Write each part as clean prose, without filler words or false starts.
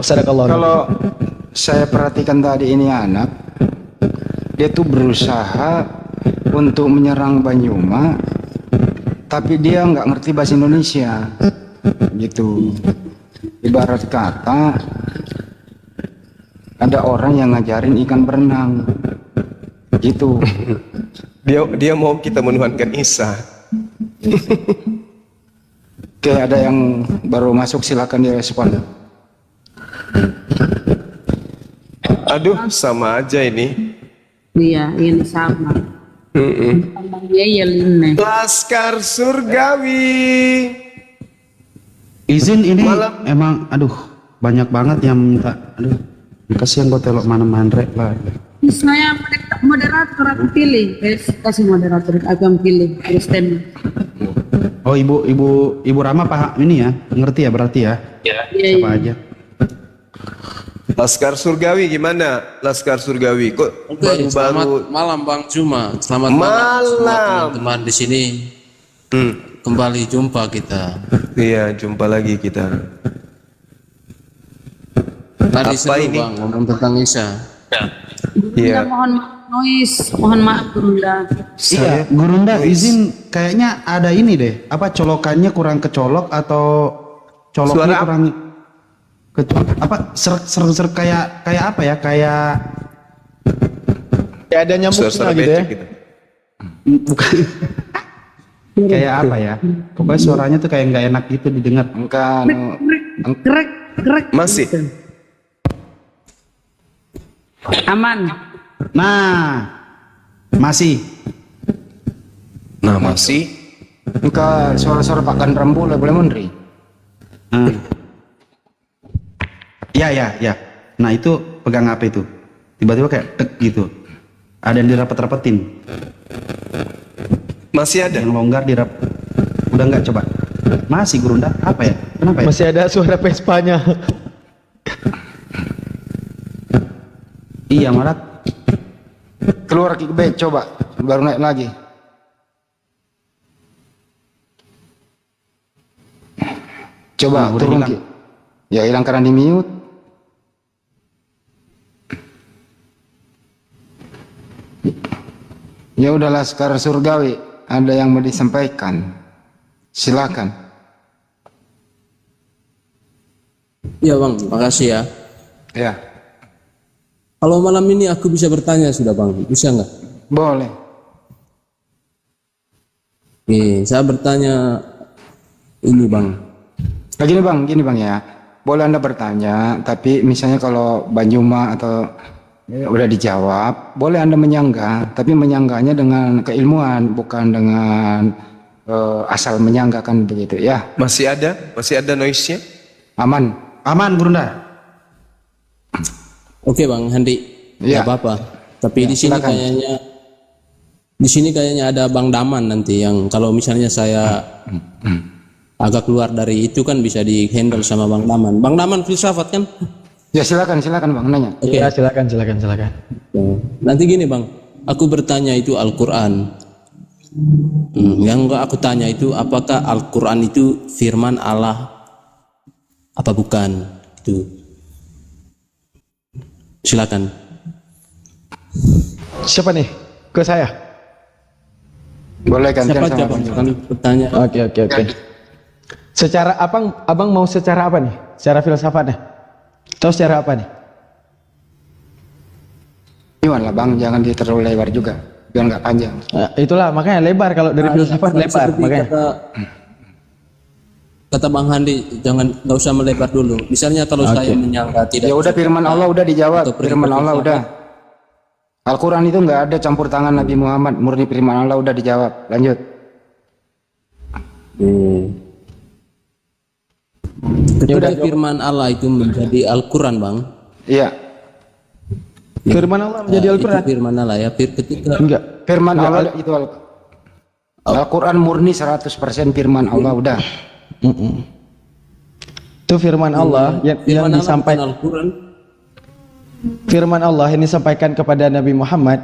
Sadaqallahu. Kalau saya perhatikan tadi ini anak, dia tuh berusaha untuk menyerang Banyuma, tapi dia nggak ngerti bahasa Indonesia, gitu. Ibarat kata ada orang yang ngajarin ikan berenang, gitu. Dia mau kita menuhankan Isa. Oke, ada yang baru masuk, silakan direspon. Aduh, sama aja ini. Iya, ini sama. Tambahnya ya Lin. Laskar Surgawi. Izin ini emang aduh banyak banget yang minta. Aduh, kasihan gue telok mana mandrek lah. Saya moderator aku pilih. Kasih moderator aku pilih Kristen. Oh ibu Rama paham ini ya, ngerti ya berarti ya? Iya. Siapa aja? Laskar Surgawi gimana? Laskar Surgawi kok baru-baru. Selamat malam Bang Juma. Selamat malam semua teman-teman di sini. Kembali jumpa kita. Iya, jumpa lagi kita. Tadi Apa seru ini? Bang ngomong tentang Isa. Iya. Mohon maaf noise, mohon maaf Bunda. Iya, Gurunda izin kayaknya ada ini deh. Apa colokannya kurang kecolok atau coloknya Suara kurang apa ser kayak apa ya? Kayak Kayak ada nyamuknya gitu ya. Gitu. bukan kayak apa ya? Pokoknya suaranya tuh kayak nggak enak gitu didengar. Enggak, Krek. Masih. Aman. Nah, masih. Nah, masih. enggak, suara-suara Pak Gandram boleh Mondri. Ya. Nah itu pegang apa itu? Tiba-tiba kayak tek gitu. Ada yang dirapet-rapetin. Masih ada. Yang longgar udah nggak coba? Masih Gurunda. Apa ya? Kenapa ya? Masih ada suara Vespanya. Iya malah. Keluar kickback, coba baru naik lagi. Coba Nah, udah turun hilang. Ya hilang karena di mute. Ya udahlah, Laskar Surgawi, ada yang mau disampaikan, silakan. Iya Bang, makasih ya. Ya, Kalau malam ini aku bisa bertanya sudah Bang, bisa nggak? boleh. Oke, saya bertanya ini Bang. Nah, gini bang ya, boleh Anda bertanya, tapi misalnya kalau Banyuma atau udah dijawab, boleh Anda menyanggah, tapi menyanggahnya dengan keilmuan, bukan dengan asal menyanggakan begitu ya. Masih ada noise-nya? Aman Gurunda. Oke Bang Handi, Ya. nggak apa-apa. Tapi Ya, di sini silakan. kayaknya ada Bang Daman nanti yang kalau misalnya saya agak keluar dari itu kan bisa di handle sama Bang Daman. Bang Daman filsafat kan? Ya silakan bang nanya. Oke. Iya, silakan. Nanti gini Bang, aku bertanya itu Al-Quran. Yang enggak aku tanya itu apakah Al-Quran itu firman Allah apa bukan? Itu. Silakan. Siapa nih? Ke saya. Boleh gantian Siapa sama aja Bang Bang? Jul. Kan bertanya. Oke. Secara abang mau secara apa nih? Secara filsafatnya? Atau secara apa nih? Iwan lah bang, jangan terlalu lebar juga, biar nggak panjang. Nah, itulah makanya lebar kalau dari filsafat lebar Seperti makanya. kata Bang Handi, nggak usah melebar dulu. Misalnya kalau saya menyangka tidak. Ya udah, firman Allah udah dijawab, Atau firman Allah filsafat. udah. Al-Quran itu nggak ada campur tangan Nabi Muhammad, murni firman Allah udah dijawab. Lanjut. Ketika firman Allah itu menjadi Al-Quran Bang. Iya. Firman Allah menjadi Itu Al-Quran. firman Allah ya. Ketika Enggak. Firman Allah itu Al-Quran murni 100% firman Allah udah. Itu firman Allah yang firman Allah disampaikan. bukan Al-Quran. Firman Allah yang disampaikan kepada Nabi Muhammad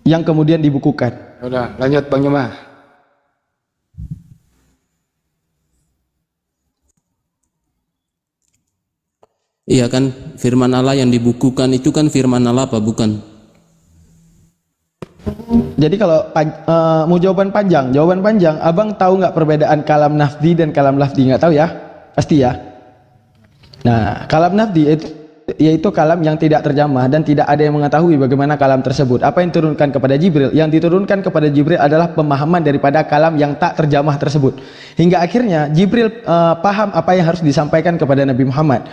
yang kemudian dibukukan. Udah, lanjut Bang Yuma. Iya kan, firman Allah yang dibukukan itu kan firman Allah apa bukan? Jadi kalau mau jawaban panjang, abang tahu nggak perbedaan kalam nafdi dan kalam lafdi? Nggak tahu ya? Pasti ya. Nah, kalam nafdi itu yaitu kalam yang tidak terjemah dan tidak ada yang mengetahui bagaimana kalam tersebut. Apa yang diturunkan kepada Jibril? Yang diturunkan kepada Jibril adalah pemahaman daripada kalam yang tak terjemah tersebut. Hingga akhirnya Jibril paham apa yang harus disampaikan kepada Nabi Muhammad.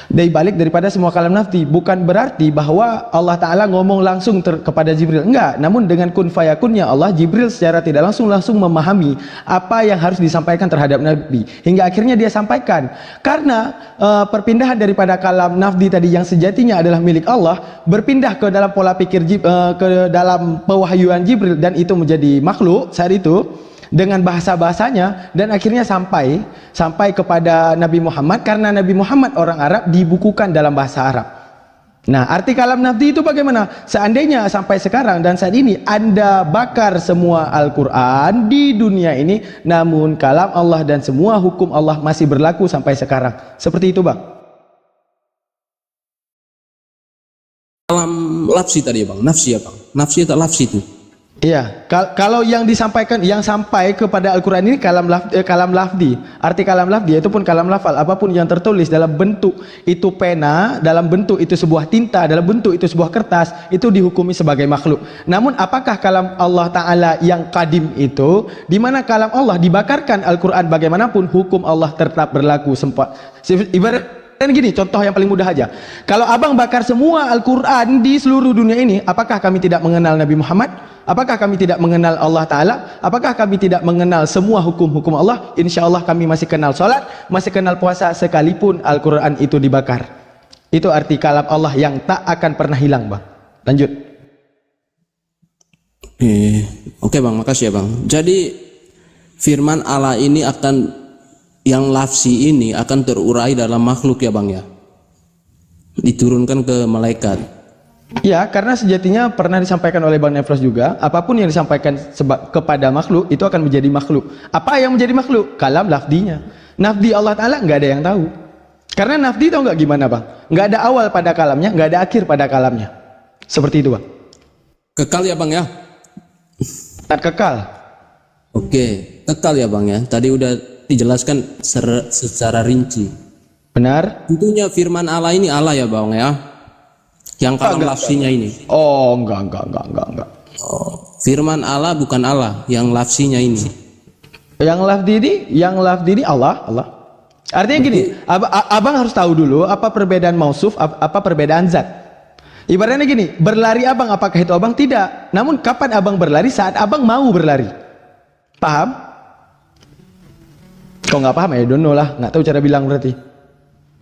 Dari balik daripada semua kalam nafdi, bukan berarti bahwa Allah Ta'ala ngomong langsung kepada Jibril, enggak, namun dengan kun fayakunnya Allah, Jibril secara tidak langsung memahami apa yang harus disampaikan terhadap Nabi, hingga akhirnya dia sampaikan. Karena perpindahan daripada kalam nafdi tadi yang sejatinya adalah milik Allah, berpindah ke dalam pola pikir ke dalam pewahyuan Jibril, dan itu menjadi makhluk saat itu dengan bahasa-bahasanya, dan akhirnya sampai kepada Nabi Muhammad, karena Nabi Muhammad orang Arab, dibukukan dalam bahasa Arab. Nah, arti kalam nafdi itu bagaimana? Seandainya sampai sekarang dan saat ini Anda bakar semua Al-Quran di dunia ini, namun kalam Allah dan semua hukum Allah masih berlaku sampai sekarang. Seperti itu, Bang. Kalam lafsi tadi ya Bang, nafsi ya Bang, nafsi atau lafsi itu? Iya, kalau yang disampaikan, yang sampai kepada Al-Quran ini kalam lafdi. Arti kalam lafdi itu pun kalam lafal, apapun yang tertulis dalam bentuk itu pena, dalam bentuk itu sebuah tinta, dalam bentuk itu sebuah kertas, itu dihukumi sebagai makhluk. Namun apakah kalam Allah Ta'ala yang kadim itu, di mana kalam Allah dibakarkan Al-Quran, bagaimanapun hukum Allah tetap berlaku. Ibarat dan gini, contoh yang paling mudah aja. Kalau abang bakar semua Al-Quran di seluruh dunia ini, apakah kami tidak mengenal Nabi Muhammad? Apakah kami tidak mengenal Allah Ta'ala? Apakah kami tidak mengenal semua hukum-hukum Allah? Insya Allah kami masih kenal sholat, masih kenal puasa, sekalipun Al-Quran itu dibakar. Itu arti kalam Allah yang tak akan pernah hilang, Bang. Lanjut. Oke Bang, makasih ya Bang. Jadi firman Allah ini akan, yang lafsi ini akan terurai dalam makhluk ya Bang ya, diturunkan ke malaikat. Ya, karena sejatinya pernah disampaikan oleh Bang Nefros juga, apapun yang disampaikan kepada makhluk itu akan menjadi makhluk. Apa yang menjadi makhluk? Kalam lafdinya. Nafdi Allah Ta'ala nggak ada yang tahu. Karena nafdi tahu nggak gimana Bang? Nggak ada awal pada kalamnya, nggak ada akhir pada kalamnya. Seperti itu Bang. Kekal ya Bang ya? Tak kekal. Oke, kekal ya Bang ya. Tadi udah dijelaskan secara rinci. Benar? Tentunya firman Allah ini Allah ya Bang ya. Yang kalam lafsinya ini. Oh, enggak. Oh, firman Allah bukan Allah, yang lafsinya ini. Yang lafdi ini Allah. Artinya gini, abang harus tahu dulu apa perbedaan mausuf, apa perbedaan zat. Ibaratnya gini, berlari abang, apakah itu abang? Tidak. Namun kapan abang berlari? Saat abang mau berlari. Paham? Kok nggak paham ya? Don't know lah, nggak tahu cara bilang berarti.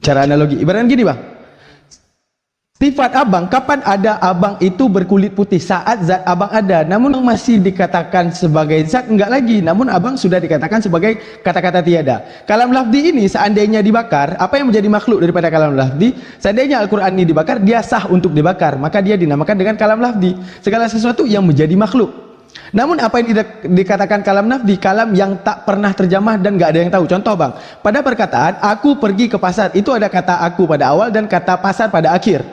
Cara analogi. Ibaratnya gini Bang. Sifat abang, kapan ada abang itu berkulit putih? Saat zat abang ada, namun masih dikatakan sebagai zat, enggak lagi, namun abang sudah dikatakan sebagai kata-kata tiada. Kalam lafdi ini seandainya dibakar, apa yang menjadi makhluk daripada kalam lafdi? Seandainya Al-Quran ini dibakar, dia sah untuk dibakar, maka dia dinamakan dengan kalam lafdi. Segala sesuatu yang menjadi makhluk. Namun apa yang dikatakan kalam nafdi? Kalam yang tak pernah terjemah dan gak ada yang tahu. Contoh Bang, pada perkataan aku pergi ke pasar, itu ada kata aku pada awal dan kata pasar pada akhir.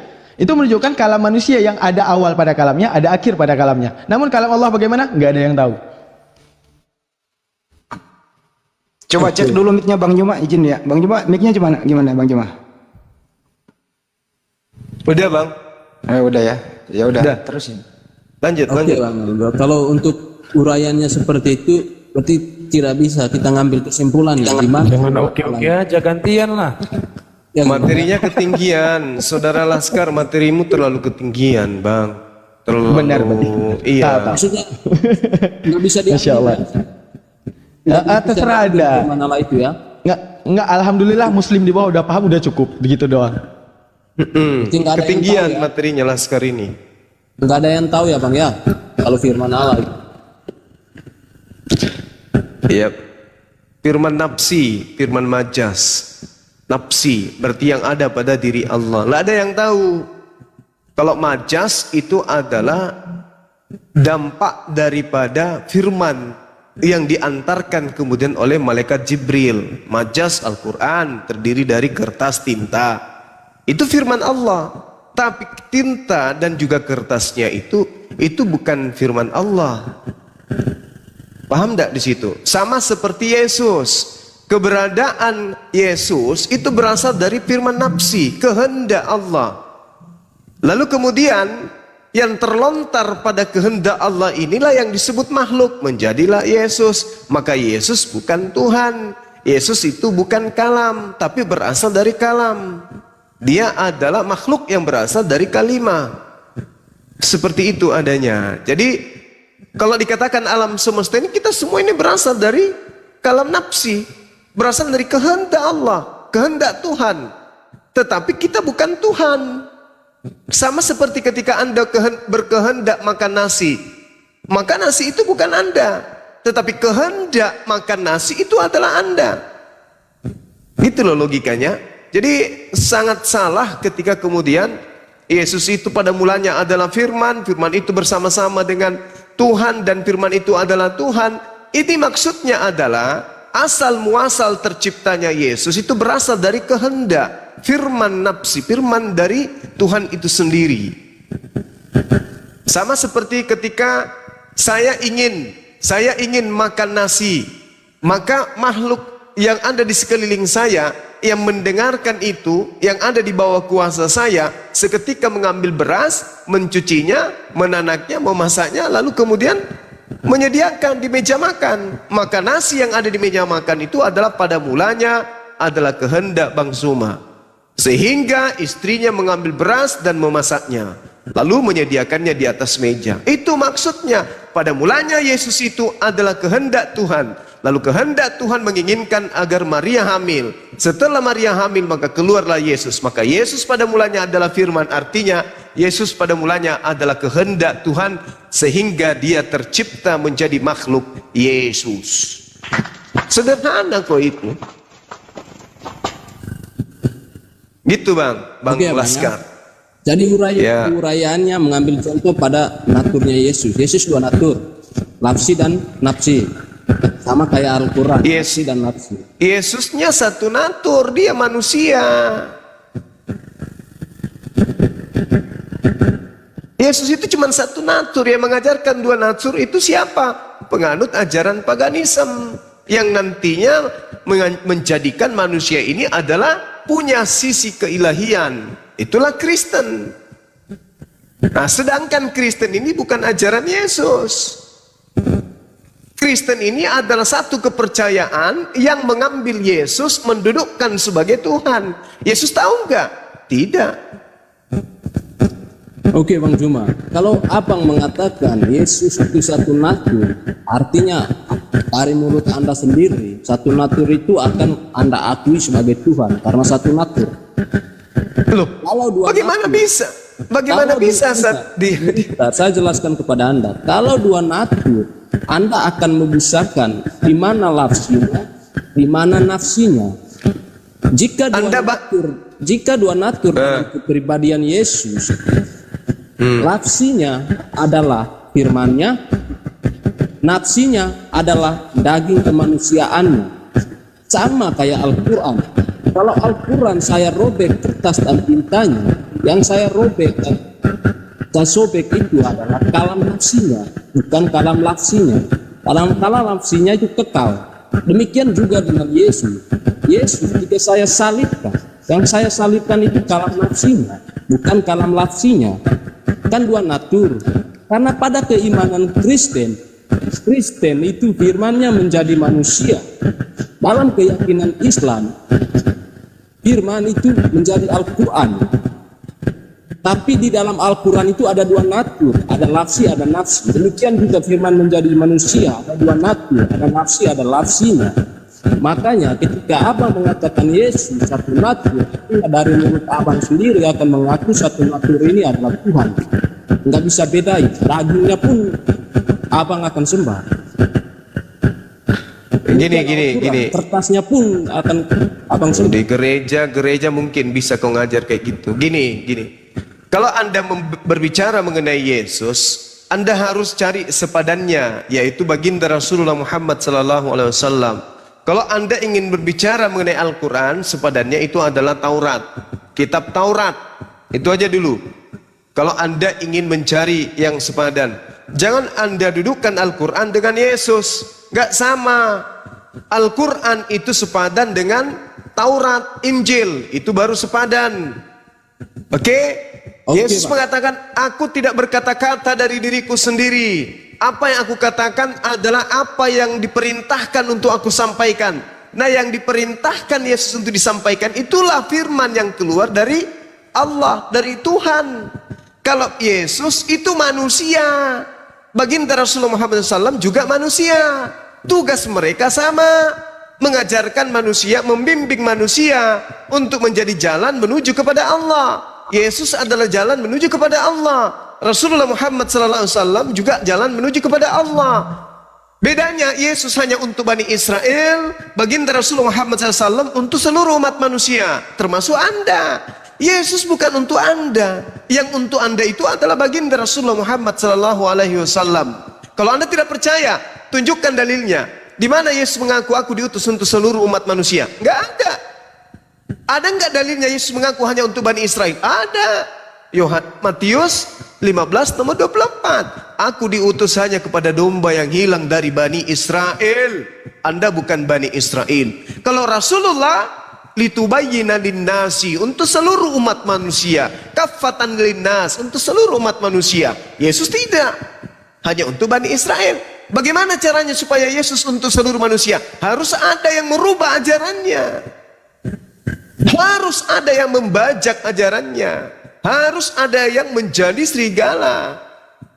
Itu menunjukkan kalam manusia yang ada awal pada kalamnya, ada akhir pada kalamnya. Namun kalam Allah bagaimana? Nggak ada yang tahu. Coba cek dulu mic-nya Bang Juma, izin ya. Bang Juma, mic-nya gimana Bang Juma? Udah Bang. Udah ya. Ya udah, terusin. Lanjut. Oke Bang, kalau untuk uraiannya seperti itu, berarti tidak bisa kita ngambil kesimpulan ya. Jangan oke aja, gantian lah. Materinya ketinggian, Saudara Laskar, materimu terlalu ketinggian, Bang. Terlalu. Benar. Iya. Maksudnya nggak bisa diambil. Masya Allah. Terserah ada. Mana itu ya? Nggak. Alhamdulillah Muslim di bawah udah paham, udah cukup. Begitu doang. Ketinggian ya. materinya Laskar ini. Nggak ada yang tahu ya Bang ya, kalau firman Allah. Iya. Firman nafsi, firman majas. Nafsi berarti yang ada pada diri Allah. Nggak ada yang tahu. Kalau majas itu adalah dampak daripada firman yang diantarkan kemudian oleh malaikat Jibril. Majas Al-Quran terdiri dari kertas tinta. Itu firman Allah. Tapi tinta dan juga kertasnya itu bukan firman Allah. Paham enggak di situ? Sama seperti Yesus. Keberadaan Yesus itu berasal dari firman nafsi, kehendak Allah. Lalu kemudian yang terlontar pada kehendak Allah inilah yang disebut makhluk. Menjadilah Yesus. Maka Yesus bukan Tuhan. Yesus itu bukan kalam, tapi berasal dari kalam. Dia adalah makhluk yang berasal dari kalimah. Seperti itu adanya. Jadi kalau dikatakan alam semesta ini, kita semua ini berasal dari kalam nafsi, berasal dari kehendak Allah, kehendak Tuhan. Tetapi kita bukan Tuhan. Sama seperti ketika Anda berkehendak makan nasi, maka nasi itu bukan Anda, tetapi kehendak makan nasi itu adalah Anda. Gitu loh logikanya. Jadi sangat salah ketika kemudian Yesus itu pada mulanya adalah firman, firman itu bersama-sama dengan Tuhan dan firman itu adalah Tuhan. Ini maksudnya adalah asal muasal terciptanya Yesus itu berasal dari kehendak, firman nafsi, firman dari Tuhan itu sendiri. Sama seperti ketika saya ingin makan nasi, maka makhluk yang ada di sekeliling saya, yang mendengarkan itu, yang ada di bawah kuasa saya, seketika mengambil beras, mencucinya, menanaknya, memasaknya, lalu kemudian menyediakan di meja makan. Maka nasi yang ada di meja makan itu adalah pada mulanya adalah kehendak Bang Suma, sehingga istrinya mengambil beras dan memasaknya, lalu menyediakannya di atas meja. Itu maksudnya, pada mulanya Yesus itu adalah kehendak Tuhan. Lalu kehendak Tuhan menginginkan agar Maria hamil. Setelah Maria hamil, maka keluarlah Yesus. Maka Yesus pada mulanya adalah firman. Artinya Yesus pada mulanya adalah kehendak Tuhan, sehingga dia tercipta menjadi makhluk Yesus. Sederhana kok itu. Gitu Bang Oke, Laskar. Jadi uraiannya mengambil contoh pada naturnya Yesus. Yesus dua natur, nafsi dan nafsi. Sama kayak Al-Quran, nafsi dan nafsi. Yesusnya satu natur, dia manusia. Yesus itu cuma satu natur. Yang mengajarkan dua natur itu siapa? Penganut ajaran paganisme, yang nantinya menjadikan manusia ini adalah punya sisi keilahian. Itulah Kristen. Nah, sedangkan Kristen ini bukan ajaran Yesus. Kristen ini adalah satu kepercayaan yang mengambil Yesus, mendudukkan sebagai Tuhan. Yesus tahu enggak? Tidak. Oke Bang Juma, kalau Abang mengatakan Yesus itu satu natur, artinya dari mulut Anda sendiri, satu natur itu akan Anda akui sebagai Tuhan karena satu natur. Loh, kalau dua bagaimana natur, bisa? Bagaimana bisa? Saya jelaskan kepada Anda. Kalau dua natur, Anda akan memisahkan di mana nafsinya, di mana nafsinya. Jika dua natur dalam kepribadian Yesus, nafsinya adalah firman-Nya, nafsinya adalah daging kemanusiaannya. Sama kayak Al-Quran. Kalau Al-Quran saya robek kertas dan tintanya, yang saya robek dan saya sobek itu adalah kalam nafsinya, bukan kalam lafsinya. Kalam lafsinya itu kekal. Demikian juga dengan Yesus. Yesus jika saya salibkan, yang saya salibkan itu kalam nafsinya, bukan kalam lafsinya. Kan dua natur. Karena pada keimanan Kristen itu firman-Nya menjadi manusia. Dalam keyakinan Islam, firman itu menjadi Al-Quran. Tapi di dalam Al-Quran itu ada dua natur, ada lafsi, ada nafsi. Demikian juga firman menjadi manusia, ada dua natur, ada nafsi, ada lafsinya. Makanya ketika Abang mengatakan Yesus satu natur, dari mulut Abang sendiri akan mengaku satu natur ini adalah Tuhan. Nggak bisa bedain, dagingnya pun Abang akan sembah. Gini. Kertasnya pun akan Abang sembah. Di gereja mungkin bisa kau ngajar kayak gitu. Gini. Kalau Anda berbicara mengenai Yesus, Anda harus cari sepadannya, yaitu baginda Rasulullah Muhammad sallallahu alaihi wasallam. Kalau Anda ingin berbicara mengenai Al-Quran, sepadannya itu adalah Taurat, kitab Taurat. Itu aja dulu. Kalau Anda ingin mencari yang sepadan, jangan Anda dudukkan Al-Quran dengan Yesus. Gak sama. Al-Quran itu sepadan dengan Taurat, Injil. Itu baru sepadan. Oke? Yesus mengatakan, aku tidak berkata-kata dari diriku sendiri. Apa yang aku katakan adalah apa yang diperintahkan untuk aku sampaikan. Nah, yang diperintahkan Yesus untuk disampaikan itulah firman yang keluar dari Allah, dari Tuhan. Kalau Yesus itu manusia, baginda Rasulullah Muhammad SAW juga manusia. Tugas mereka sama, mengajarkan manusia, membimbing manusia untuk menjadi jalan menuju kepada Allah. Yesus adalah jalan menuju kepada Allah. Rasulullah Muhammad SAW juga jalan menuju kepada Allah. Bedanya, Yesus hanya untuk Bani Israel, baginda Rasulullah Muhammad SAW untuk seluruh umat manusia, termasuk Anda. Yesus bukan untuk Anda. Yang untuk Anda itu adalah baginda Rasulullah Muhammad SAW. Kalau Anda tidak percaya, tunjukkan dalilnya. Di mana Yesus mengaku aku diutus untuk seluruh umat manusia? Enggak ada. Ada enggak dalilnya Yesus mengaku hanya untuk Bani Israel? Ada. Matius 15 nomor 24. Aku diutus hanya kepada domba yang hilang dari Bani Israel. Anda bukan Bani Israel. Kalau Rasulullah, litubayyina linnasi, untuk seluruh umat manusia, kaffatan linnas, untuk seluruh umat manusia. Yesus tidak, hanya untuk Bani Israel. Bagaimana caranya supaya Yesus untuk seluruh manusia? Harus ada yang merubah ajarannya. Harus ada yang membajak ajarannya. Harus ada yang menjadi serigala,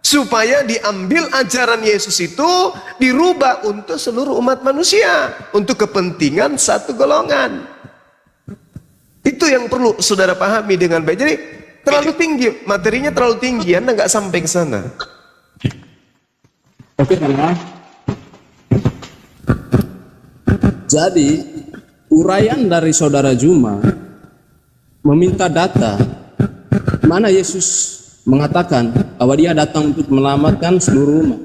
supaya diambil ajaran Yesus itu dirubah untuk seluruh umat manusia, untuk kepentingan satu golongan. Itu yang perlu saudara pahami dengan baik. Jadi terlalu tinggi, materinya terlalu tinggi, Anda nggak sampai ke sana. Oke, teman. Jadi uraian dari saudara Juma meminta data mana Yesus mengatakan bahwa dia datang untuk menyelamatkan seluruh umat.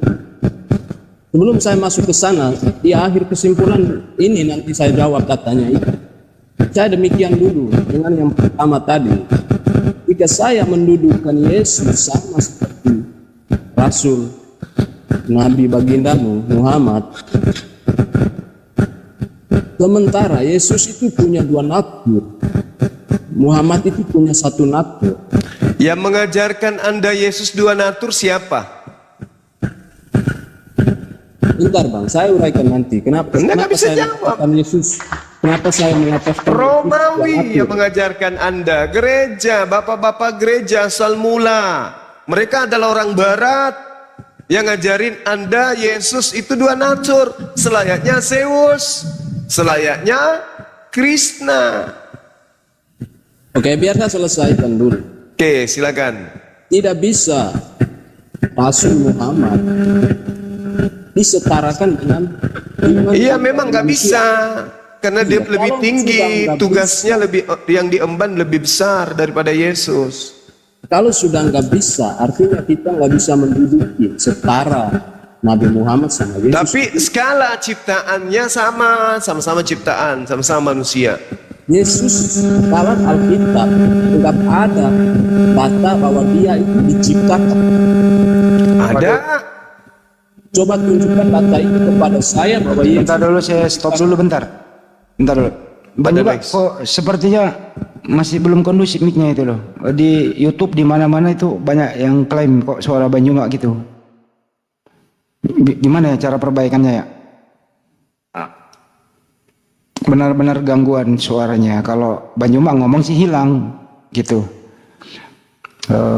Sebelum saya masuk ke sana, di akhir kesimpulan ini nanti saya jawab datanya itu. Saya demikian dulu dengan yang pertama tadi. Jika saya mendudukkan Yesus sama seperti Rasul, Nabi bagindamu Muhammad, sementara Yesus itu punya dua natur, Muhammad itu punya satu natur. Yang mengajarkan Anda Yesus dua natur siapa? Bentar bang, saya uraikan nanti. Kenapa bisa saya jawab. mengatakan Yesus? Kenapa saya mengatakan Romawi yang mengajarkan Anda, gereja, bapak-bapak gereja asal mula. Mereka adalah orang barat yang ngajarin Anda Yesus itu dua natur, selayaknya Zeus, selayaknya Krishna. Oke, biar saya selesaikan dulu. Oke, silakan. Tidak bisa Rasul Muhammad disetarakan dengan Iya, memang nggak bisa, karena dia lebih tinggi, tugasnya lebih, yang diemban lebih besar daripada Yesus. Kalau sudah nggak bisa, artinya kita nggak bisa menduduki setara Nabi Muhammad sama Yesus. Tapi skala ciptaannya sama-sama ciptaan, sama-sama manusia. Yesus dalam Alkitab tetap ada kata bahwa dia itu diciptakan. Ada. Coba tunjukkan data itu kepada saya bahwa Yesus. Bentar dulu, saya stop dulu bentar. Bentar dulu. Bang Juba, kok sepertinya masih belum kondusif mic-nya itu loh. Di YouTube di mana-mana itu banyak yang klaim kok suara Bang Juba gitu. Gimana ya cara perbaikannya ya? Benar-benar gangguan suaranya. Kalau Bang Juba ngomong sih hilang gitu.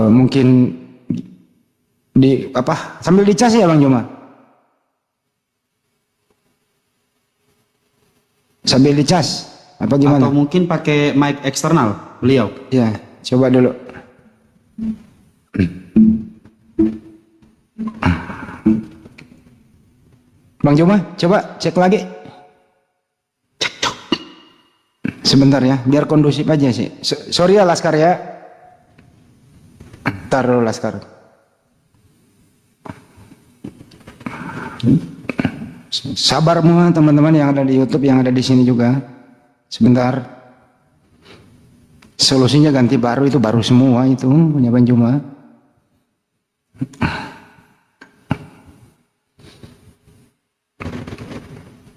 Mungkin di apa sambil dicas ya Bang Juba? Sambil dicas apa gimana? Atau mungkin pakai mic eksternal beliau. Ya, coba dulu. Bang Juma, coba cek lagi. Sebentar ya, biar kondusif aja sih. Sorry ya Laskar ya. Ntar dulu Laskar. Sabar semua teman-teman yang ada di YouTube, yang ada di sini juga. Sebentar. Solusinya ganti baru, itu baru semua itu punya Bang Juma.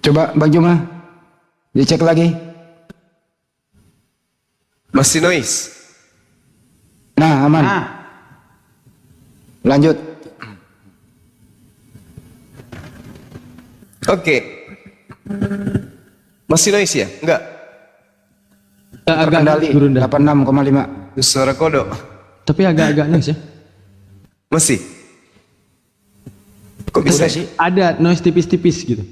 Coba Bang Juma dicek lagi. Masih noise. Nah, aman. Lanjut. Oke. Masih noise ya? Enggak. Agak Terkendali Gurunda. 86,5. Suara kodok. Tapi agak-agak noise ya. Masih. Kok bisa Udah sih? Ada noise tipis-tipis gitu.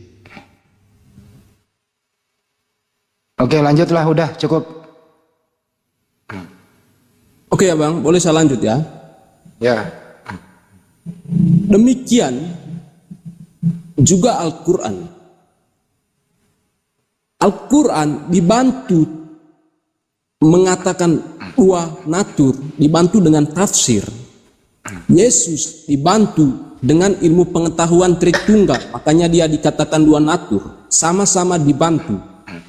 Oke, lanjutlah, udah cukup. Oke ya Bang, boleh saya lanjut ya? Ya. Demikian juga Al-Quran. Al-Quran dibantu mengatakan dua natur, dibantu dengan tafsir. Yesus dibantu dengan ilmu pengetahuan Tritunggal, makanya dia dikatakan dua natur, sama-sama dibantu.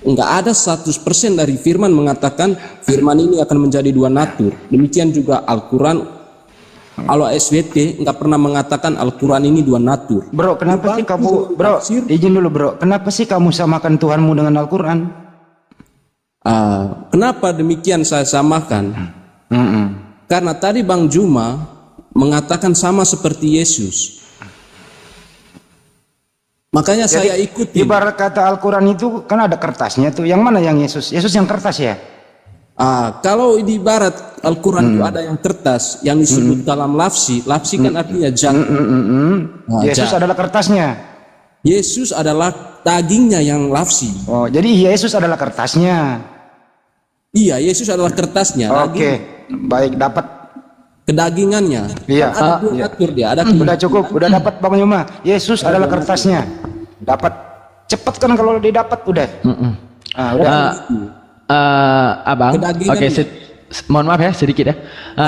Enggak ada 100% dari firman mengatakan firman ini akan menjadi dua natur. Demikian juga Al-Quran. Kalau SWT enggak pernah mengatakan Al-Quran ini dua natur. Bro, kenapa sih kamu, bro, Tafsir. izin dulu bro, kenapa sih kamu samakan Tuhanmu dengan Al-Quran? Kenapa demikian saya samakan? Karena tadi Bang Juma mengatakan sama seperti Yesus. Makanya saya ikuti. Ibarat kata Al-Quran itu kan ada kertasnya tuh. Yang mana yang Yesus? Yesus yang kertas ya? Kalau di barat Al-Quran itu ada yang kertas, yang disebut dalam lafsi. Lafsi kan artinya jat. Yesus adalah kertasnya. Yesus adalah dagingnya yang lafsi. Oh, jadi Yesus adalah kertasnya. Iya, Yesus adalah kertasnya. Oke, baik, dapat. Kedagingannya. Iya. Kan ada dua natur dia. Ada Udah cukup, udah dapat Bang Yuma. Yesus adalah kertasnya. Dapat. Cepet kan kalau didapat udah. Udah. Abang, Kedagingan oke, mohon maaf ya sedikit ya.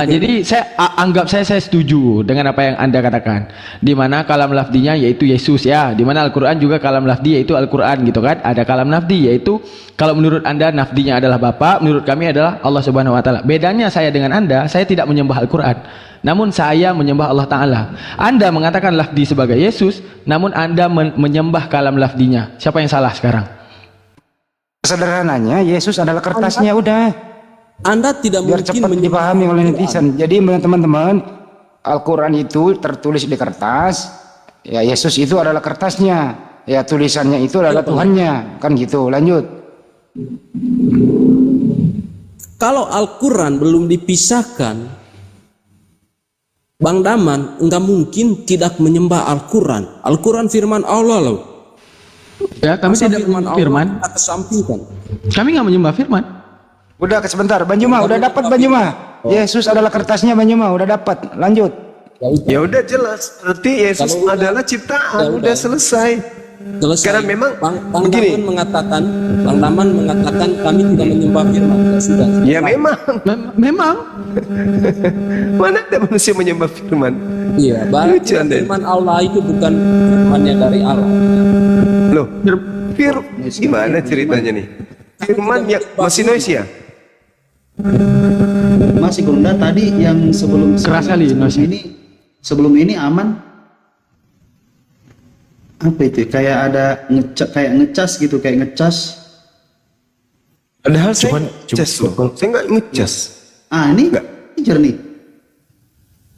Jadi saya anggap saya setuju dengan apa yang Anda katakan. Di mana kalam lafdinya yaitu Yesus ya. Di mana Al-Qur'an juga kalam lafdi yaitu Al-Qur'an gitu kan. Ada kalam lafdi yaitu kalau menurut Anda nafdinya adalah Bapa, menurut kami adalah Allah Subhanahu wa taala. Bedanya saya dengan Anda, saya tidak menyembah Al-Qur'an. Namun saya menyembah Allah taala. Anda mengatakan lafdi sebagai Yesus, namun Anda menyembah kalam lafdinya. Siapa yang salah sekarang? Sederhananya Yesus adalah kertasnya udah. Anda tidak Biar mungkin cepat dipahami oleh netizen. Jadi teman-teman, Al-Quran itu tertulis di kertas. Ya Yesus itu adalah kertasnya. Ya tulisannya itu adalah Tuhannya. Kan gitu. Lanjut. Kalau Al-Quran belum dipisahkan, Bang Daman enggak mungkin tidak menyembah Al-Quran. Al-Quran firman Allah loh. Ya, kami Masa tidak menyembah firman. Allah kita kesampingkan. Kami nggak menyembah firman. Udah sebentar. Bang Juma udah dapat Bang Juma. Yesus adalah kertasnya Bang Juma. Udah dapat. Lanjut. Ya udah jelas. Berarti Yesus Kalau adalah ciptaan. Ya Udah selesai. Selesai. Karena memang Bang begini. Bang Daman mengatakan kami tidak menyembah firman. Ya sudah. Ya memang. Memang. Mana ada manusia menyembah firman? Iya, bahwa Lucu Anda. firman Allah itu bukan firmannya dari Allah. Loh, gimana ceritanya nih? Firman yang masih noise ya? Masih Gurunda tadi yang sebelum Keras kali noise-nya. sebelum ini aman. Apa itu? Kayak ada ngecas gitu, kayak ngecas. Padahal saya ngecas loh. Saya nggak ngecas. Ini Enggak. ini jernih.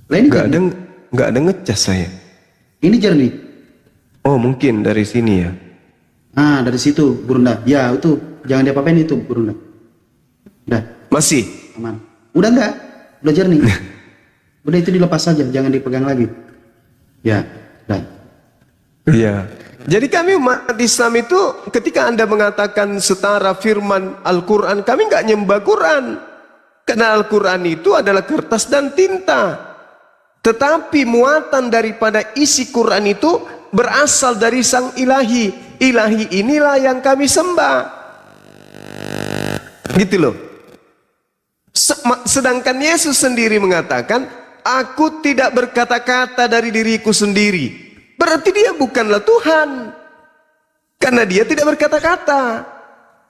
Lah ini jernih. Nggak ada ngecas saya. Ini jernih. Oh mungkin dari sini ya. Dari situ Gurunda. Ya, itu jangan diapa-apain itu Gurunda. Udah Masih. aman. Udah enggak? Udah jernih. Udah itu dilepas saja, jangan dipegang lagi. Ya, udah. Iya. Jadi kami umat Islam itu ketika Anda mengatakan setara firman Al-Quran, kami nggak nyembah Quran. Karena Al-Quran itu adalah kertas dan tinta. Tetapi muatan daripada isi Quran itu berasal dari Sang Ilahi. Ilahi inilah yang kami sembah. Gitu loh. Sedangkan Yesus sendiri mengatakan, aku tidak berkata-kata dari diriku sendiri. Berarti dia bukanlah Tuhan. Karena dia tidak berkata-kata.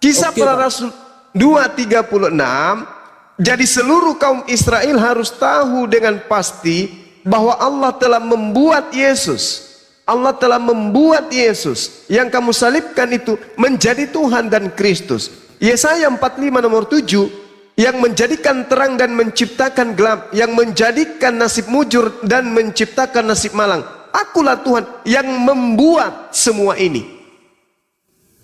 Kisah Oke, para Pak. Rasul 2:36. Jadi seluruh kaum Israel harus tahu dengan pasti bahwa Allah telah membuat Yesus. Allah telah membuat Yesus yang kamu salibkan itu menjadi Tuhan dan Kristus. Yesaya 45 nomor 7, yang menjadikan terang dan menciptakan gelap, yang menjadikan nasib mujur dan menciptakan nasib malang. Akulah Tuhan yang membuat semua ini.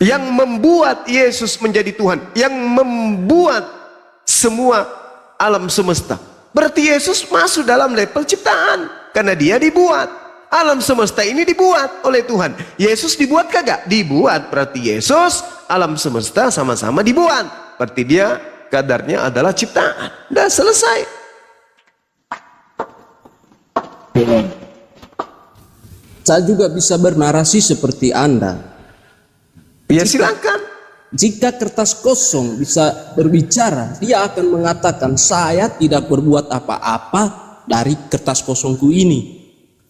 Yang membuat Yesus menjadi Tuhan, yang membuat semua alam semesta. Berarti Yesus masuk dalam level ciptaan karena dia dibuat. Alam semesta ini dibuat oleh Tuhan. Yesus dibuat kagak? Dibuat. Berarti Yesus, alam semesta sama-sama dibuat. Berarti dia kadarnya adalah ciptaan. Udah selesai. Saya juga bisa bernarasi seperti Anda. Ya silakan. Jika kertas kosong bisa berbicara, dia akan mengatakan, saya tidak berbuat apa-apa dari kertas kosongku ini.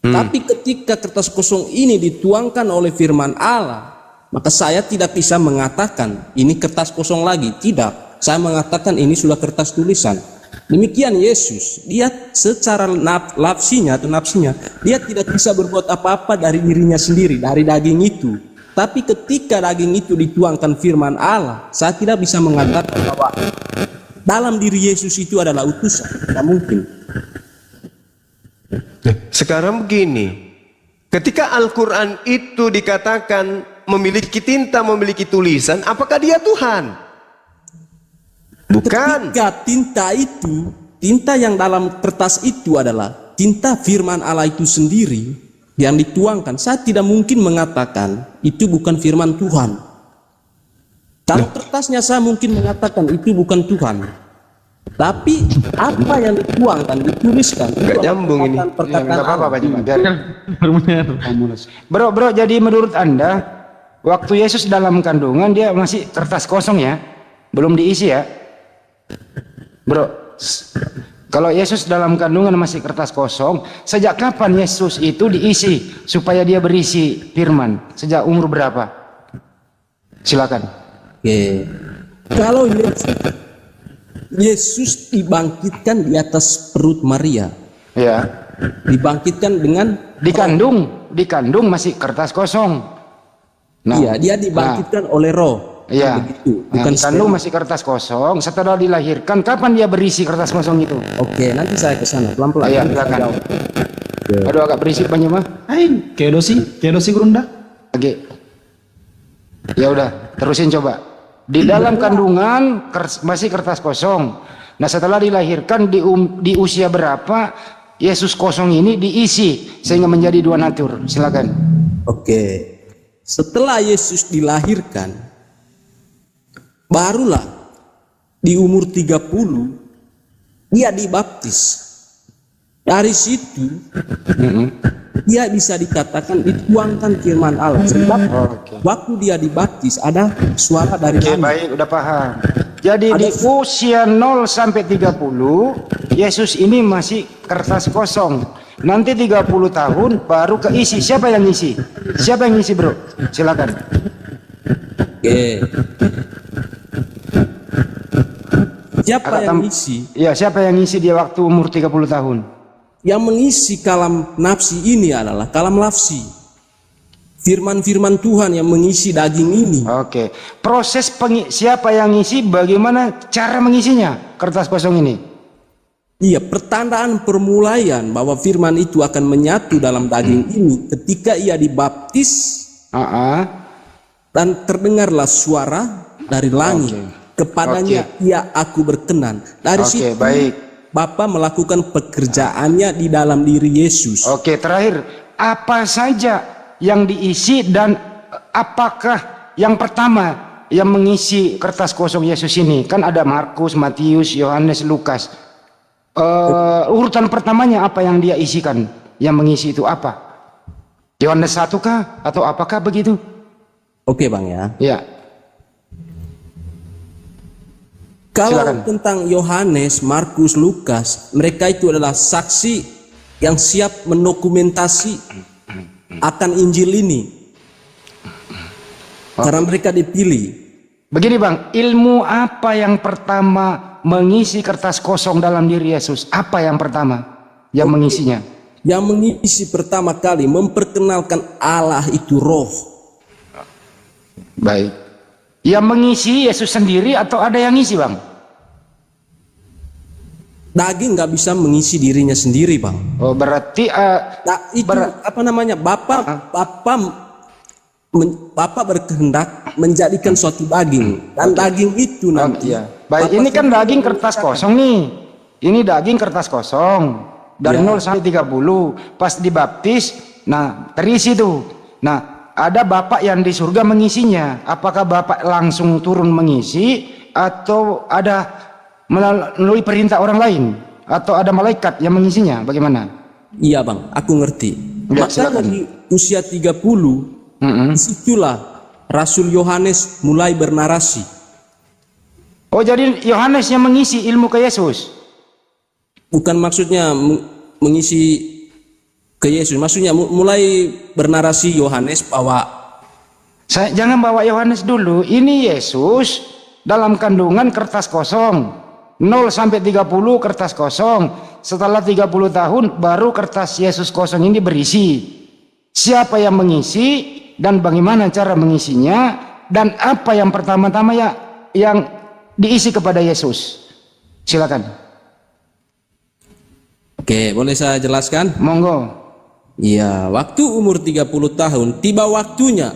Tapi ketika kertas kosong ini dituangkan oleh firman Allah, maka saya tidak bisa mengatakan ini kertas kosong lagi. Tidak, saya mengatakan ini sudah kertas tulisan. Demikian Yesus, dia secara nafsinya, dia tidak bisa berbuat apa-apa dari dirinya sendiri, dari daging itu. Tapi ketika daging itu dituangkan firman Allah, saya tidak bisa mengatakan bahwa dalam diri Yesus itu adalah utusan. Tidak mungkin. Sekarang begini, ketika Al-Quran itu dikatakan memiliki tinta, memiliki tulisan, apakah dia Tuhan? Bukan. Ketika tinta yang dalam kertas itu adalah tinta firman Allah itu sendiri yang dituangkan, saya tidak mungkin mengatakan itu bukan firman Tuhan. Kalau kertasnya saya mungkin mengatakan itu bukan Tuhan. Tapi apa yang dituangkan, dituliskan, Nggak nyambung ini. perkataan Nggak apa-apa, Allah. biarin. Bro, jadi menurut Anda, waktu Yesus dalam kandungan dia masih kertas kosong ya? Belum diisi ya? Bro, kalau Yesus dalam kandungan masih kertas kosong, sejak kapan Yesus itu diisi supaya dia berisi firman? Sejak umur berapa? Silakan. Oke. Kalau Yesus dibangkitkan di atas perut Maria, Ya. dibangkitkan dengan Dikandung masih kertas kosong. iya, dia dibangkitkan oleh roh. Iya. Begitu. Bukan Bukan dikandung sperma. masih kertas kosong. Setelah dilahirkan, kapan dia berisi kertas kosong itu? Oke, nanti saya ke sana pelan-pelan. Iya, silakan. Aduh, agak berisik banyak mah. Aing, kedosi Gurunda. Oke. Ya udah, terusin coba. Di dalam kandungan masih kertas kosong. Nah, setelah dilahirkan di usia berapa Yesus kosong ini diisi sehingga menjadi dua natur? Silakan. Oke. Setelah Yesus dilahirkan, barulah di umur 30 dia dibaptis. Dari situ dia bisa dikatakan dituangkan firman Allah. Sebab waktu dia dibaptis ada suara dari Oke, langit. baik, udah paham. Jadi di usia 0 sampai 30 Yesus ini masih kertas kosong. Nanti 30 tahun baru keisi. Siapa yang ngisi? Siapa yang ngisi, bro? Silakan. Oke. Siapa yang ngisi? Ya, siapa yang ngisi dia waktu umur 30 tahun? Yang mengisi kalam nafsi ini adalah kalam nafsi. Firman-firman Tuhan yang mengisi daging ini. Oke. Proses siapa yang ngisi, bagaimana cara mengisinya kertas kosong ini? Iya, pertandaan permulaian bahwa firman itu akan menyatu dalam daging ini ketika ia dibaptis dan terdengarlah suara dari langit. Kepadanya ia aku berkenan. Dari situ baik. Bapa melakukan pekerjaannya di dalam diri Yesus. Oke, terakhir, apa saja yang diisi dan apakah yang pertama yang mengisi kertas kosong Yesus ini? Kan ada Markus, Matius, Yohanes, Lukas. Urutan pertamanya apa yang dia isikan? Yang mengisi itu apa? Yohanes 1 kah? Atau apakah begitu? Oke Bang ya. Ya. Kalau Silakan. tentang Yohanes, Markus, Lukas, mereka itu adalah saksi yang siap mendokumentasi akan Injil ini. Karena mereka dipilih. Begini Bang, ilmu apa yang pertama mengisi kertas kosong dalam diri Yesus? Apa yang pertama yang mengisinya? Yang mengisi pertama kali memperkenalkan Allah itu roh. Baik. Yang mengisi Yesus sendiri atau ada yang ngisi Bang? Daging nggak bisa mengisi dirinya sendiri, Bang. Oh berarti Nah, itu apa namanya? Bapak berkehendak menjadikan suatu daging, dan daging itu nanti. iya. Baik, ini kan daging kertas kosong nih. Ini daging kertas kosong dari 0 sampai 30. Pas dibaptis, nah terisi tuh. Nah, ada Bapak yang di surga mengisinya. Apakah Bapak langsung turun mengisi atau ada melalui perintah orang lain atau ada malaikat yang mengisinya? Bagaimana? Iya, Bang, aku ngerti. Ya, Maka silakan. dari usia 30 disitulah Rasul Yohanes mulai bernarasi. Oh jadi Yohanes yang mengisi ilmu ke Yesus? Bukan maksudnya mengisi ke Yesus, maksudnya mulai bernarasi Yohanes bahwa Jangan bawa Yohanes dulu. Ini Yesus dalam kandungan kertas kosong. 0 sampai 30 kertas kosong. Setelah 30 tahun baru kertas Yesus kosong ini berisi. Siapa yang mengisi dan bagaimana cara mengisinya dan apa yang pertama-tama yang diisi kepada Yesus? Silakan. Oke, boleh saya jelaskan? Monggo. Iya, waktu umur 30 tahun tiba waktunya.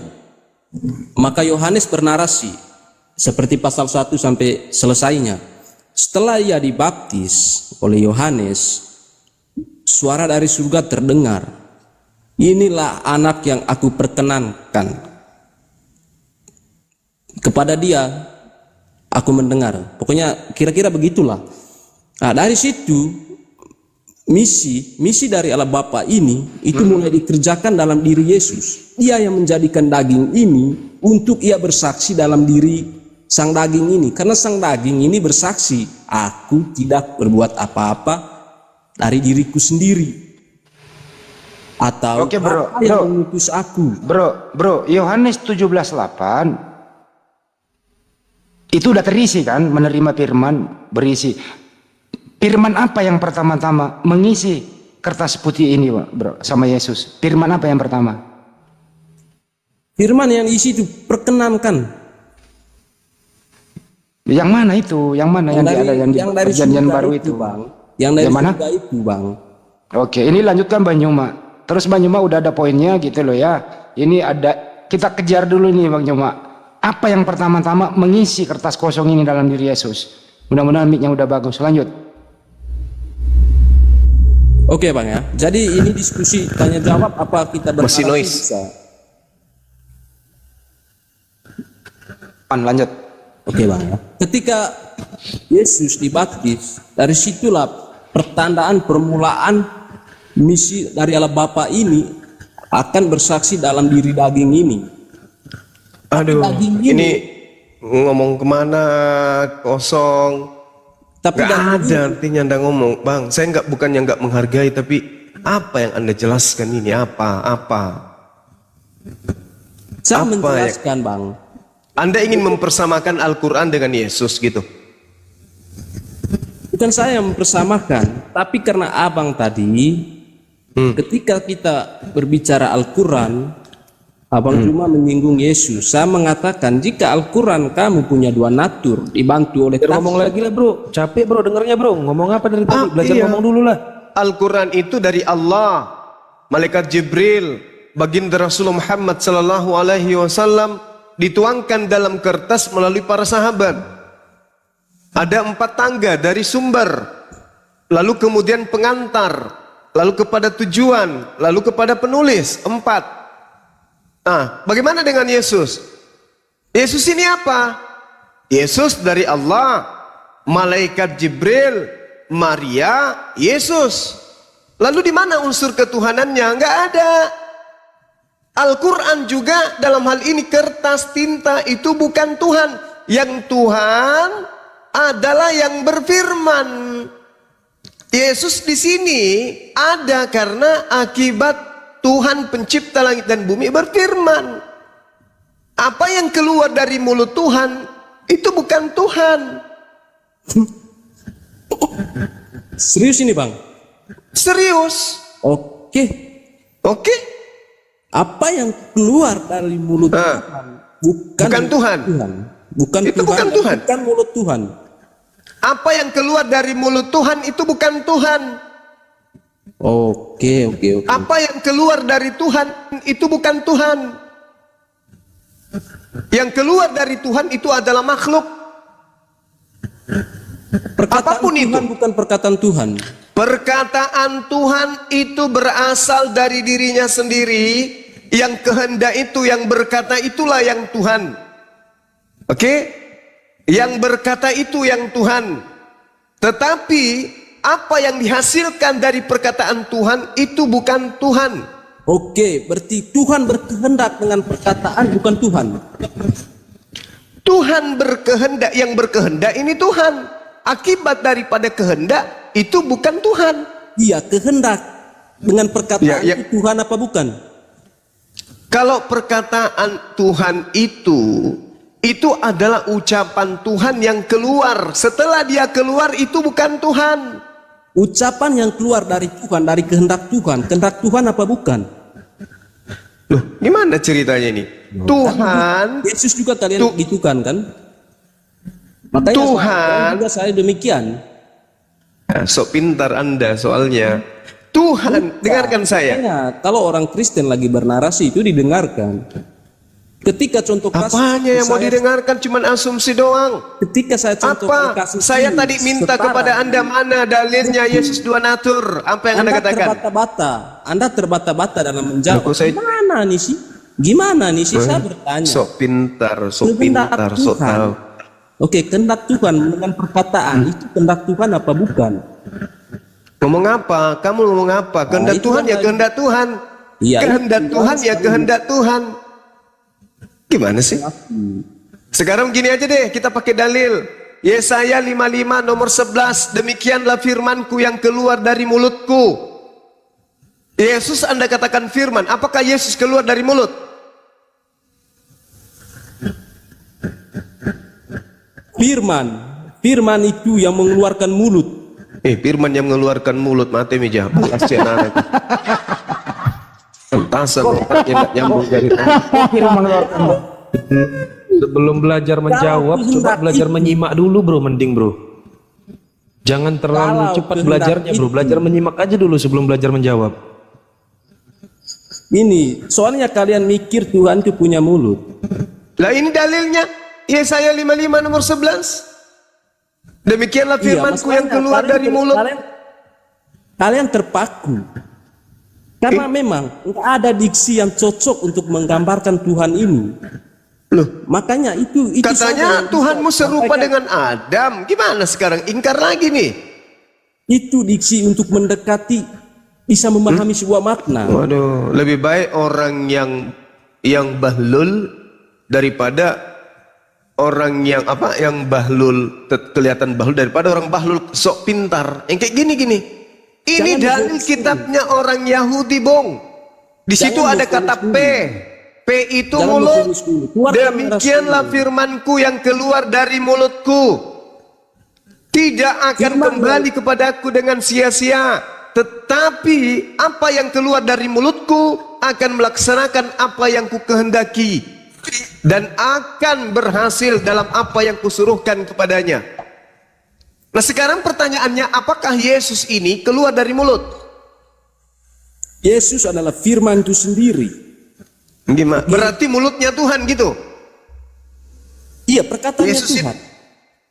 Maka Yohanes bernarasi seperti pasal 1 sampai selesainya. Setelah ia dibaptis oleh Yohanes, suara dari surga terdengar. Inilah anak yang aku perkenankan. Kepada dia aku mendengar. Pokoknya kira-kira begitulah. Nah, dari situ misi dari Allah Bapa ini itu mulai dikerjakan dalam diri Yesus. Dia yang menjadikan daging ini untuk ia bersaksi dalam diri sang daging ini. Karena sang daging ini bersaksi, aku tidak berbuat apa-apa dari diriku sendiri. Atau Oke, bro. Bapa yang mengutus aku. Bro, Yohanes 17:8 itu udah terisi kan, menerima firman, berisi. Firman apa yang pertama-tama mengisi kertas putih ini, bro, sama Yesus? Firman apa yang pertama? Firman yang isi itu perkenankan. Yang mana itu? Yang mana yang dari perjanjian surga baru itu? Bang. Yang dari Yang mana? surga itu, Bang. Oke, ini lanjutkan Bang Nyuma. Terus Bang Nyuma udah ada poinnya gitu loh ya. Ini ada, kita kejar dulu nih Bang Nyuma. Apa yang pertama-tama mengisi kertas kosong ini dalam diri Yesus? Mudah-mudahan mic-nya udah bagus. Lanjut. Oke, Bang ya. Jadi ini diskusi tanya jawab apa kita Masih berharap noise. bisa. Lanjut. Oke, Bang ya. Ketika Yesus dibaptis, dari situlah pertandaan permulaan misi dari Allah Bapa ini akan bersaksi dalam diri daging ini. Aduh, daging ini ngomong kemana kosong. Tapi Gak daging ada artinya Anda ngomong, Bang. Saya bukannya nggak menghargai, tapi apa yang Anda jelaskan ini apa? saya apa menjelaskan, Bang. Anda ingin mempersamakan Al-Quran dengan Yesus gitu? Bukan saya yang mempersamakan, tapi karena abang tadi, ketika kita berbicara Al-Quran, abang cuma menyinggung Yesus. Saya mengatakan jika Al-Quran kamu punya dua natur, dibantu oleh Ngomong lagi lah bro, capek bro dengernya bro. Ngomong apa dari tadi? Belajar iya. ngomong dulu lah. Al-Quran itu dari Allah, malaikat Jibril, baginda Rasulullah Muhammad sallallahu alaihi wasallam, dituangkan dalam kertas melalui para sahabat. Ada 4 tangga dari sumber, lalu kemudian pengantar, lalu kepada tujuan, lalu kepada penulis. 4. Nah, bagaimana dengan Yesus? Yesus ini apa? Yesus dari Allah, malaikat Jibril, Maria, Yesus. Lalu di mana unsur ketuhanannya? Enggak ada. Al-Quran juga dalam hal ini kertas tinta itu bukan Tuhan. Yang Tuhan adalah yang berfirman. Yesus di sini ada karena akibat Tuhan pencipta langit dan bumi berfirman. Apa yang keluar dari mulut Tuhan itu bukan Tuhan. Serius ini bang? Serius. Oke. Oke? Apa yang keluar dari mulut Tuhan bukan Tuhan. Bukan Itu Tuhan, bukan Tuhan. bukan mulut Tuhan. Apa yang keluar dari mulut Tuhan itu bukan Tuhan. Oke. Apa yang keluar dari Tuhan itu bukan Tuhan. Yang keluar dari Tuhan itu adalah makhluk. Perkataan Apapun Tuhan itu. bukan perkataan Tuhan. Perkataan Tuhan itu berasal dari dirinya sendiri. Yang kehendak itu, yang berkata itulah yang Tuhan. Oke? Yang berkata itu yang Tuhan. Tetapi apa yang dihasilkan dari perkataan Tuhan itu bukan Tuhan. Oke, berarti Tuhan berkehendak dengan perkataan bukan Tuhan. Tuhan berkehendak, yang berkehendak ini Tuhan. Akibat daripada kehendak itu bukan Tuhan. Iya, kehendak dengan perkataan Ya. itu Tuhan apa bukan? Kalau perkataan Tuhan itu adalah ucapan Tuhan yang keluar. Setelah dia keluar itu bukan Tuhan. Ucapan yang keluar dari Tuhan, dari kehendak Tuhan apa bukan? Loh, gimana ceritanya ini? Tuhan, Yesus juga kalian gitu kan? Makanya Tuhan. juga saya demikian. Sok pintar Anda soalnya. Tuhan, dengarkan saya. Makanya, kalau orang Kristen lagi bernarasi itu didengarkan. Ketika contoh kasus, Apanya yang mau didengarkan? Cuman asumsi doang. ketika saya contoh Apa? kasus Saya ini, tadi minta setara. kepada Anda mana dalilnya Yesus dua natur. Apa yang Anda katakan? Anda terbata-bata dalam menjawab. Loh, kok saya- Gimana nih sih? Gimana nih sih? Saya bertanya. Sok pintar, sok Kehendak pintar, sok Tuhan. tahu. Oke, kehendak Tuhan dengan perkataan itu kehendak Tuhan apa bukan? Ngomong apa? Kamu ngomong apa? Kehendak itu Tuhan yang ya lagi- kehendak Tuhan. Iya, Kehendak itu Tuhan ya harus kehendak Tuhan. Gimana sih? Sekarang gini aja deh, kita pakai dalil. Yesaya 55 nomor 11, demikianlah firmanku yang keluar dari mulutku. Yesus Anda katakan firman, apakah Yesus keluar dari mulut? Firman itu yang mengeluarkan mulut. Firman yang mengeluarkan mulut, mati meja. Kasihan anak. Pentasan otaknya nggak nyambung dari Sebelum belajar menjawab, Kalau coba kehendak belajar itu- menyimak dulu bro, mending bro. Jangan terlalu Kalau cepat kehendak belajarnya bro, itu- belajar menyimak aja dulu sebelum belajar menjawab. Ini, soalnya kalian mikir Tuhan itu punya mulut. Lah ini dalilnya Yesaya 55 nomor 11. Demikianlah firmanku yang masalahnya keluar kalian- dari mulut. Kalian terpaku. Karena memang nggak ada diksi yang cocok untuk menggambarkan Tuhan ini. Loh, Makanya itu saja katanya yang bisa Tuhanmu serupa disampaikan. dengan Adam. Gimana sekarang? Ingkar lagi nih. Itu diksi untuk mendekati, bisa memahami sebuah makna. Waduh, lebih baik orang yang bahlul daripada orang yang bahlul kelihatan bahlul daripada orang bahlul sok pintar. Yang kayak gini-gini. Ini Jangan dalil dibohongi. kitabnya orang Yahudi, Bong. Di situ Jangan ada kata dibohongi. P itu Jangan mulut. dibohongi dulu. Keluarkan Demikianlah rasul. firmanku yang keluar dari mulutku. Tidak akan Firman kembali kepadaku dengan sia-sia. Tetapi apa yang keluar dari mulutku akan melaksanakan apa yang kukehendaki. Dan akan berhasil dalam apa yang kusuruhkan kepadanya. Nah sekarang pertanyaannya, apakah Yesus ini keluar dari mulut? Yesus adalah firman itu sendiri. Gimana? Berarti mulutnya Tuhan gitu? Iya, perkataannya Yesus Tuhan.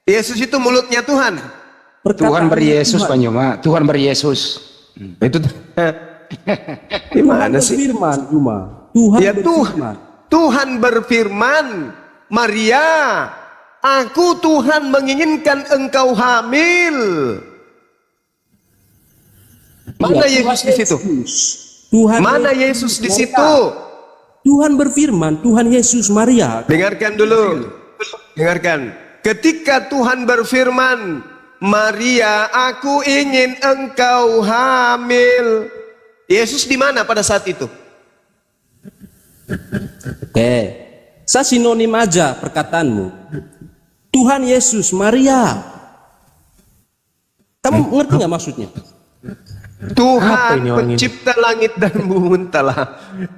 Yesus itu mulutnya Tuhan. Tuhan Perkataannya ber-Yesus Tuhan. Pak Nyoma, Tuhan ber-Yesus. Itu gimana sih? Berfirman cuma. Tuhan Ya berfirman. Tuhan berfirman, Maria, aku Tuhan menginginkan engkau hamil. Mana Ya, Yesus Tuhan di situ? Yesus. Tuhan Mana Yesus di situ? Tuhan berfirman, Tuhan Yesus Maria. Dengarkan dulu. Dengarkan. Ketika Tuhan berfirman, Maria, aku ingin engkau hamil. Yesus di mana pada saat itu? Oke. Saya sinonim aja perkataanmu. Tuhan Yesus, Maria. Kamu ngerti nggak maksudnya? Tuhan ini orang ini? pencipta langit dan bumi entahlah.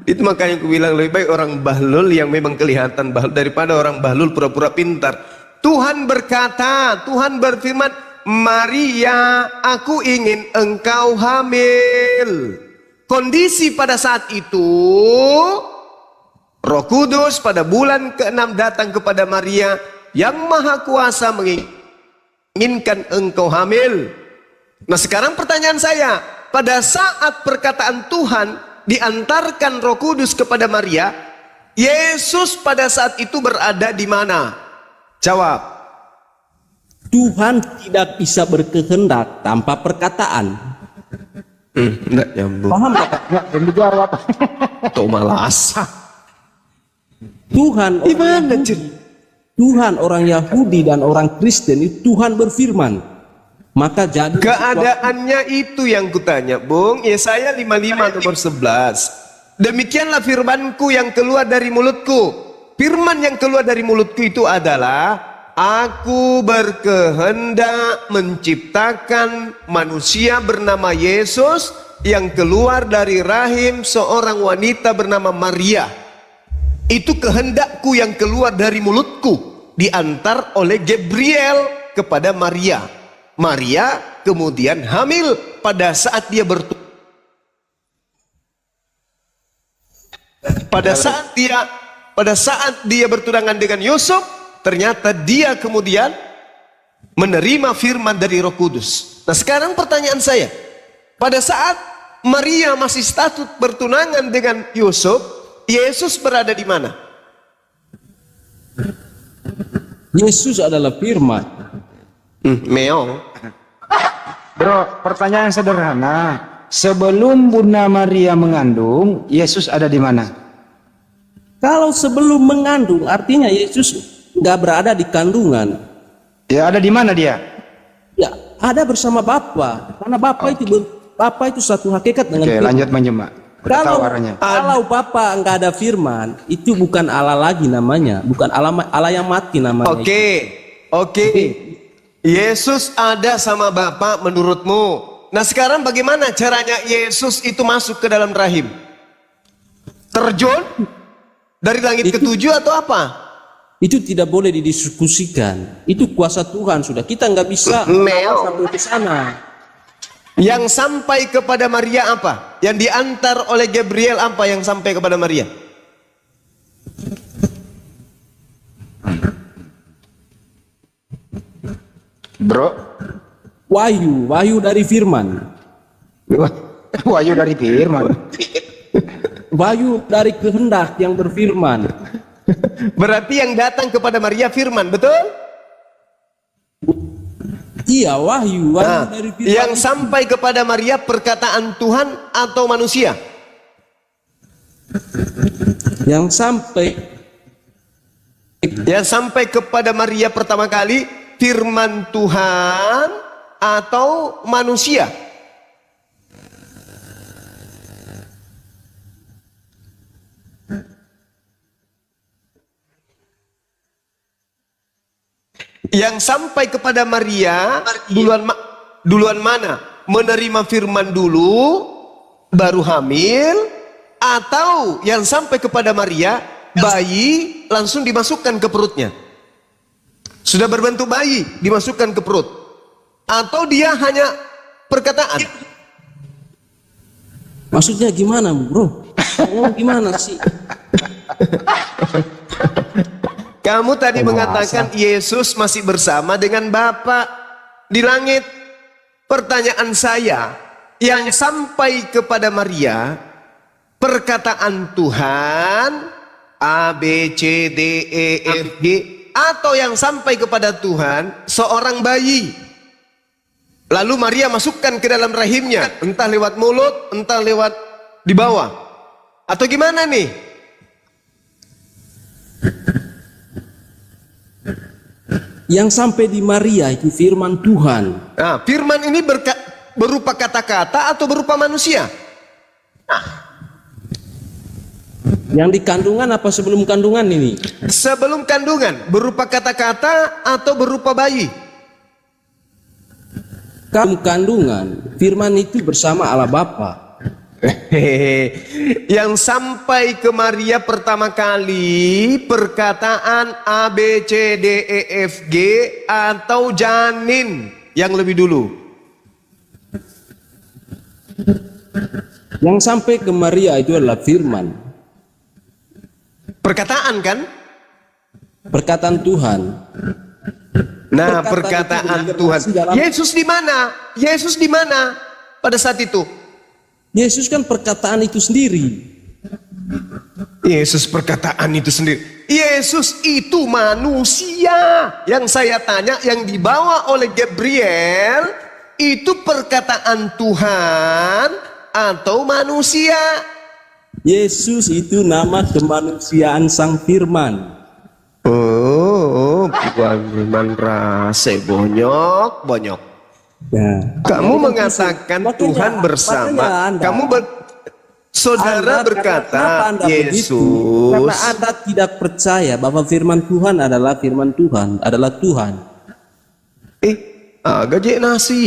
Itu makanya aku bilang lebih baik orang bahlul yang memang kelihatan bahlul daripada orang bahlul pura-pura pintar. Tuhan berkata, Tuhan berfirman, Maria, aku ingin engkau hamil. Kondisi pada saat itu, Roh Kudus pada bulan ke-6 datang kepada Maria yang Maha Kuasa menginginkan engkau hamil. Nah sekarang pertanyaan saya, pada saat perkataan Tuhan diantarkan Roh Kudus kepada Maria, Yesus pada saat itu berada di mana? Jawab. Tuhan tidak bisa berkehendak tanpa perkataan. Enggak nyambung. Paham nggak? Tuh malas. Tuhan orang Yahudi, Tuhan orang Yahudi dan orang Kristen itu Tuhan berfirman. Maka jadi Keadaannya itu yang kutanya, Bung. Yesaya 55 nomor 11. Demikianlah firmanku yang keluar dari mulutku. Firman yang keluar dari mulutku itu adalah, aku berkehendak menciptakan manusia bernama Yesus yang keluar dari rahim seorang wanita bernama Maria. Itu kehendakku yang keluar dari mulutku, diantar oleh Gabriel kepada Maria. Maria kemudian hamil pada saat dia pada saat dia bertunangan dengan Yusuf, ternyata dia kemudian menerima firman dari Roh Kudus. Nah sekarang pertanyaan saya, pada saat Maria masih status bertunangan dengan Yusuf, Yesus berada di mana? Yesus adalah firman. Meong. Bro, pertanyaan sederhana. Sebelum Bunda Maria mengandung, Yesus ada di mana? Kalau sebelum mengandung, artinya Yesus nggak berada di kandungan. Ya, ada di mana dia? Ya, ada bersama Bapa. Karena Bapa itu satu hakikat dengan Oke, firman. lanjut Manjuma. Udah tahu arahnya. Kalau Bapa nggak ada firman, itu bukan Allah lagi namanya, bukan Allah yang mati namanya. Oke. Yesus ada sama Bapa menurutmu. Nah sekarang bagaimana caranya Yesus itu masuk ke dalam rahim? Terjun dari langit ketujuh atau apa? Itu tidak boleh didiskusikan. Itu kuasa Tuhan sudah. Kita nggak bisa sampai ke sana. Yang sampai kepada Maria apa? Yang diantar oleh Gabriel apa yang sampai kepada Maria? Bro, Wahyu dari firman. wahyu dari firman. Wahyu dari kehendak yang berfirman. Berarti yang datang kepada Maria firman, betul? Iya, wahyu Nah, dari firman. yang sampai kepada Maria perkataan Tuhan atau manusia? Yang sampai kepada Maria pertama kali firman Tuhan atau manusia? Yang sampai kepada Maria duluan mana? Menerima firman dulu baru hamil, atau yang sampai kepada Maria bayi langsung dimasukkan ke perutnya? Sudah berbentuk bayi dimasukkan ke perut, atau dia hanya perkataan? maksudnya gimana, bro? Ngomong gimana sih? Kamu tadi mengatakan Yesus masih bersama dengan Bapa di langit. Pertanyaan saya, yang sampai kepada Maria perkataan Tuhan A, B, C, D, E, F, G, atau yang sampai kepada Tuhan seorang bayi? Lalu Maria masukkan ke dalam rahimnya, entah lewat mulut, entah lewat di bawah, atau gimana nih? Yang sampai di Maria itu firman Tuhan. Nah, firman ini berupa kata-kata atau berupa manusia? Yang di kandungan apa sebelum kandungan ini? Sebelum kandungan, berupa kata-kata atau berupa bayi? Kamu kandungan, firman itu bersama Allah Bapa. Yang sampai ke Maria pertama kali perkataan A, B, C, D, E, F, G atau janin yang lebih dulu? Yang sampai ke Maria itu adalah firman. Perkataan kan? Perkataan Tuhan. Nah, Perkataan perkataan itu Tuhan. diinkarnasi dalam- Yesus di mana? Yesus di mana pada saat itu? Yesus kan perkataan itu sendiri. Yesus perkataan itu sendiri. Yesus itu manusia. Yang saya tanya, yang dibawa oleh Gabriel itu perkataan Tuhan atau manusia? Yesus itu nama kemanusiaan Sang Firman. Oh, firman rasa bonyok. Nah, Kamu mengatakan makanya- Tuhan bersama. makanya Anda- Kamu saudara Anda- berkata kenapa Anda begitu? Yesus. Karena Anda tidak percaya bahwa firman Tuhan adalah firman Tuhan, adalah Tuhan. Agak je nasi.